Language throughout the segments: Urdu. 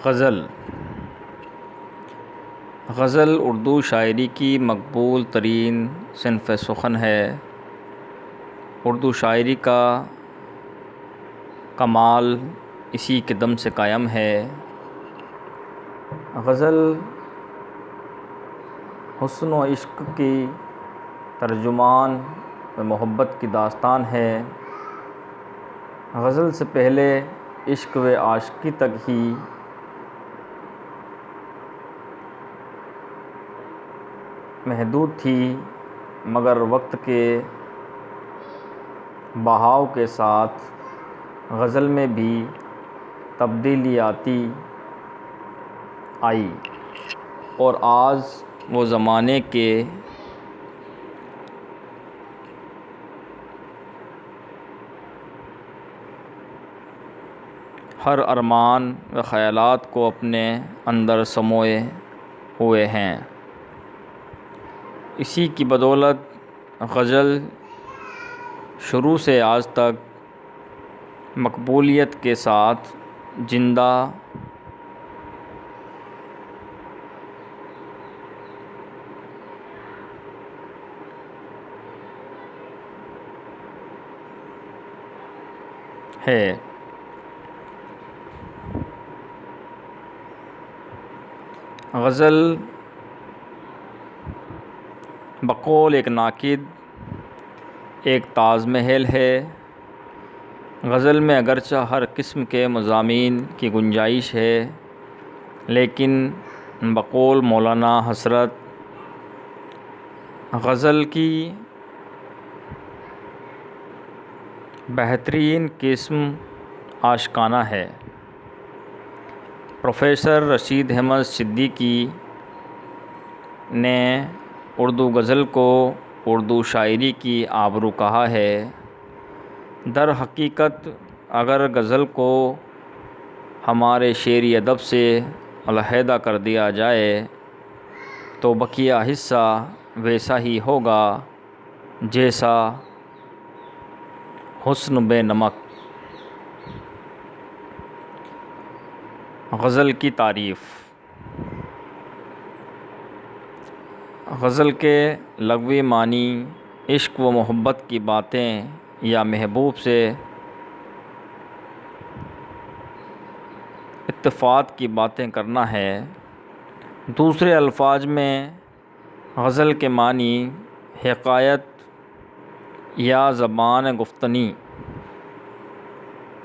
غزل غزل اردو شاعری کی مقبول ترین صنف سخن ہے۔ اردو شاعری کا کمال اسی کے دم سے قائم ہے۔ غزل حسن و عشق کی ترجمان و محبت کی داستان ہے۔ غزل سے پہلے عشق و عاشقی تک ہی محدود تھی، مگر وقت کے بہاؤ کے ساتھ غزل میں بھی تبدیلی آئی اور آج وہ زمانے کے ہر ارمان و خیالات کو اپنے اندر سموئے ہوئے ہیں۔ اسی کی بدولت غزل شروع سے آج تک مقبولیت کے ساتھ زندہ ہے۔ غزل بقول ایک ناقد ایک تاج محل ہے۔ غزل میں اگرچہ ہر قسم کے مضامین کی گنجائش ہے، لیکن بقول مولانا حسرت غزل کی بہترین قسم عاشقانہ ہے۔ پروفیسر رشید احمد صدیقی نے اردو غزل کو اردو شاعری کی آبرو کہا ہے۔ در حقیقت اگر غزل کو ہمارے شعری ادب سے علیحدہ کر دیا جائے تو بقیہ حصہ ویسا ہی ہوگا جیسا حسن بے نمک۔ غزل کی تعریف۔ غزل کے لغوی معنی عشق و محبت کی باتیں یا محبوب سے اتفاق کی باتیں کرنا ہے۔ دوسرے الفاظ میں غزل کے معنی حکایت یا زبان گفتنی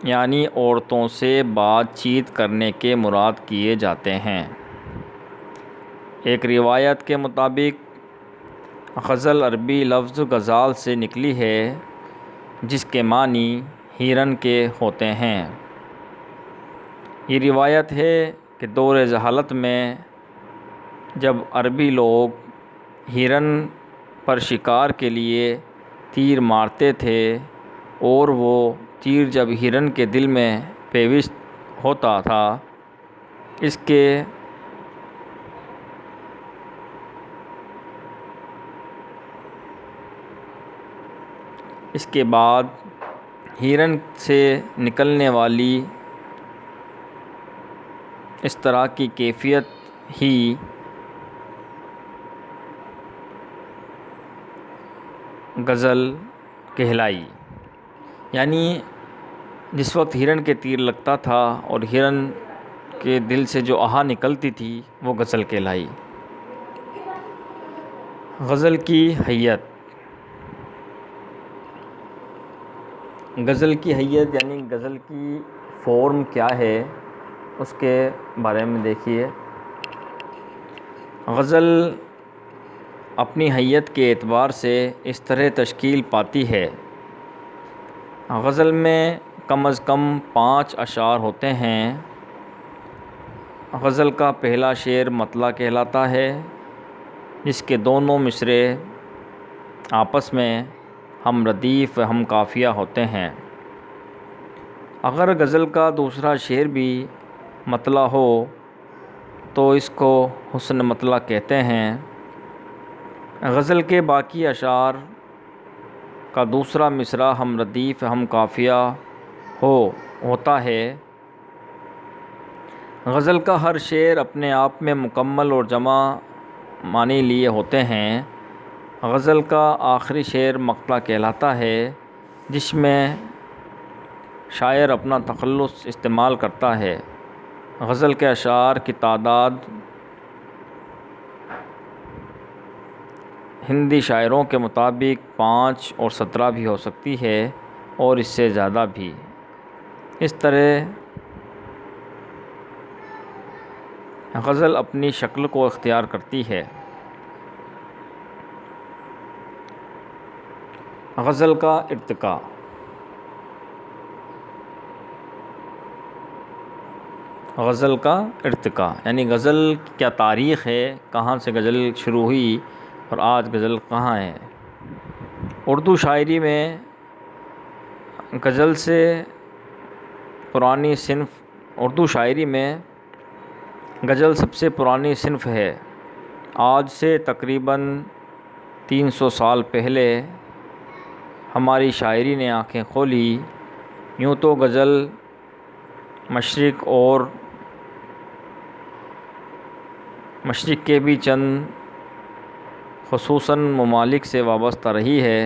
یعنی عورتوں سے بات چیت کرنے کے مراد کیے جاتے ہیں۔ ایک روایت کے مطابق غزل عربی لفظ غزال سے نکلی ہے، جس کے معنی ہرن کے ہوتے ہیں۔ یہ روایت ہے کہ دور جہالت میں جب عربی لوگ ہرن پر شکار کے لیے تیر مارتے تھے اور وہ تیر جب ہرن کے دل میں پیوست ہوتا تھا، اس کے بعد ہرن سے نکلنے والی اس طرح کی کیفیت ہی غزل کہلائی۔ یعنی جس وقت ہرن کے تیر لگتا تھا اور ہرن کے دل سے جو آہا نکلتی تھی وہ غزل کہلائی۔ غزل کی حیت۔ غزل کی حیت یعنی غزل کی فارم کیا ہے، اس کے بارے میں دیکھیے۔ غزل اپنی حیت کے اعتبار سے اس طرح تشکیل پاتی ہے۔ غزل میں کم از کم 5 اشعار ہوتے ہیں۔ غزل کا پہلا شعر مطلع کہلاتا ہے، جس کے دونوں مصرعے آپس میں ہم ردیف و ہم قافیہ ہوتے ہیں۔ اگر غزل کا دوسرا شعر بھی مطلع ہو تو اس کو حسن مطلع کہتے ہیں۔ غزل کے باقی اشعار کا دوسرا مصرع ہم ردیف ہم قافیہ ہوتا ہے۔ غزل کا ہر شعر اپنے آپ میں مکمل اور جمع معنی لیے ہوتے ہیں۔ غزل کا آخری شعر مقطع کہلاتا ہے، جس میں شاعر اپنا تخلص استعمال کرتا ہے۔ غزل کے اشعار کی تعداد ہندی شاعروں کے مطابق 5 اور 17 بھی ہو سکتی ہے، اور اس سے زیادہ بھی۔ اس طرح غزل اپنی شکل کو اختیار کرتی ہے۔ غزل کا ارتقاء۔ غزل کا ارتقاء یعنی غزل کی کیا تاریخ ہے، کہاں سے غزل شروع ہوئی اور آج غزل کہاں ہے۔ اردو شاعری میں غزل سے پرانی اردو شاعری میں غزل سب سے پرانی صنف ہے۔ آج سے تقریباً 300 سال پہلے ہماری شاعری نے آنکھیں کھولی۔ یوں تو غزل مشرق کے بھی چند خصوصاً ممالک سے وابستہ رہی ہے۔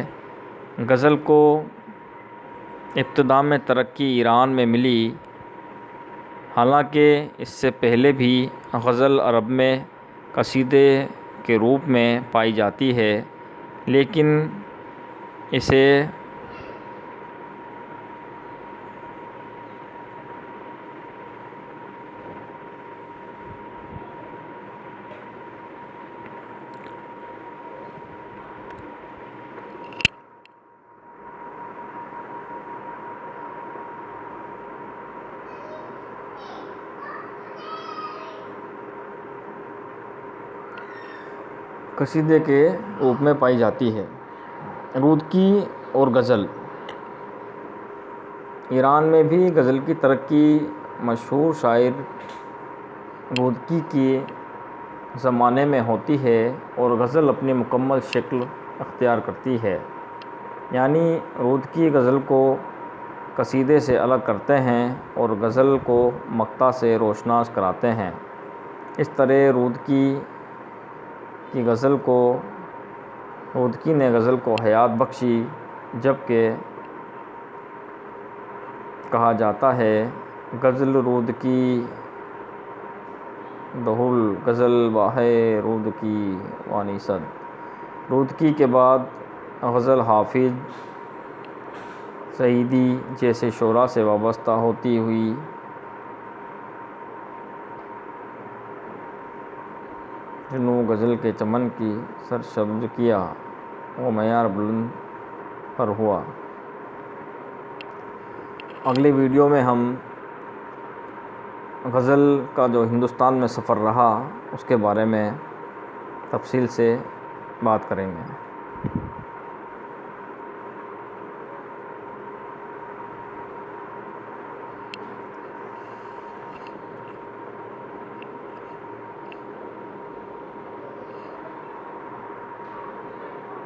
غزل کو ابتدا میں ترقی ایران میں ملی، حالانکہ اس سے پہلے بھی غزل عرب میں قصیدے کے روپ میں پائی جاتی ہے، لیکن اسے قصیدے کے روپ میں پائی جاتی ہے۔ رودکی اور غزل۔ ایران میں بھی غزل کی ترقی مشہور شاعر رودکی کے زمانے میں ہوتی ہے، اور غزل اپنی مکمل شکل اختیار کرتی ہے۔ یعنی رودکی غزل کو قصیدے سے الگ کرتے ہیں اور غزل کو مقطع سے روشناس کراتے ہیں۔ اس طرح رودکی نے غزل کو حیات بخشی، جبکہ کہا جاتا ہے غزل رودکی دہل غزل واہے رودکی وانی صد۔ رودکی کے بعد غزل حافظ سعیدی جیسے شعراء سے وابستہ ہوتی ہوئی جنوں غزل کے چمن کی سرسبز کیا، وہ معیار بلند پر ہوا۔ اگلی ویڈیو میں ہم غزل کا جو ہندوستان میں سفر رہا اس کے بارے میں تفصیل سے بات کریں گے۔